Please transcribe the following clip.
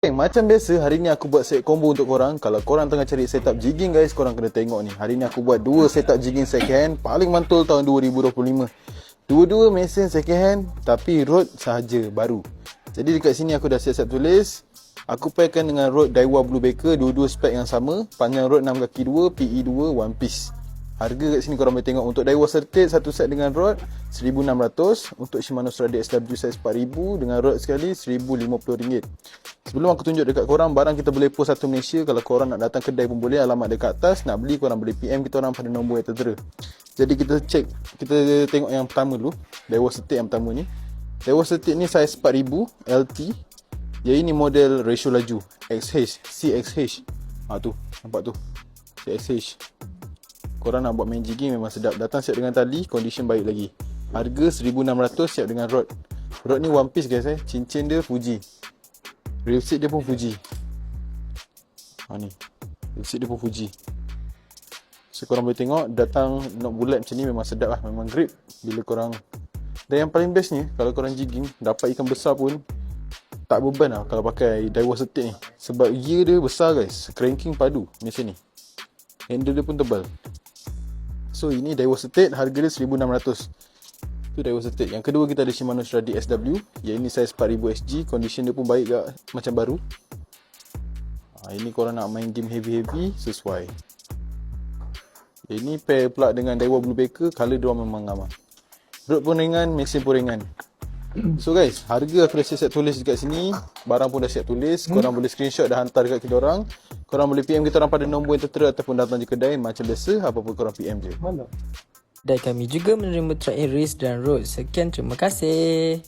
Macam biasa, hari ni aku buat set combo untuk korang. Kalau korang tengah cari setup jigging guys, korang kena tengok ni. Hari ni aku buat 2 setup jigging second hand paling mantul tahun 2025. Dua-dua mesin second hand tapi rod sahaja baru. Jadi dekat sini aku dah siap-siap tulis. Aku pairkan dengan rod Daiwa Blue Baker, dua-dua spek yang sama. Panjang rod 6 kaki 2, PE 2, one piece. Harga kat sini korang boleh tengok. Untuk Daiwa Certate satu set dengan rod 1,600. Untuk Shimano Stradic SW size 4,000 dengan rod sekali RM1,050. Sebelum aku tunjuk dekat korang barang kita boleh post satu Malaysia. Kalau korang nak datang kedai pun boleh, alamat dekat atas. Nak beli korang boleh PM kita orang pada nombor yang tertera. Jadi kita tengok yang pertama dulu. Daiwa Certate yang pertama ni. Daiwa Certate ni size 4,000 LT. Yang ini model ratio laju XH, CXH. Tu, nampak tu, CXH. Korang nak buat main jigging memang sedap. Datang siap dengan tali, condition baik lagi. Harga 1,600 siap dengan rod. Rod ni one piece guys Cincin dia Fuji. Reel set dia pun Fuji. Ni. Reel set dia pun Fuji. So korang boleh tengok, datang knot bulat macam ni memang sedap lah. Memang grip bila korang. Dan yang paling bestnya, kalau korang jigging dapat ikan besar pun tak beban lah kalau pakai Daiwa Certate ni. Sebab gear dia besar guys. Cranking padu macam ni. Handle dia pun tebal. So ini Daiwa Certate, harga dia 1,600. Tu Daiwa Certate. Yang kedua kita ada Shimano Stradic SW. Yang ini size 4,000 SG. Condition dia pun baik gak, macam baru. Ini korang nak main game heavy-heavy, sesuai. Ini pair pula dengan Daiwa Blue Baker. Color dia memang aman. Rod pun ringan, mesin pun ringan. So guys, harga aku dah siap tulis dekat sini. Barang pun dah siap tulis. Korang boleh screenshot dah hantar dekat kita orang. Korang boleh PM kita orang pada nombor yang tertera ataupun datang je kedai. Macam biasa, apa-apa korang PM je. Dan kami juga menerima track and race dan road. Sekian, terima kasih.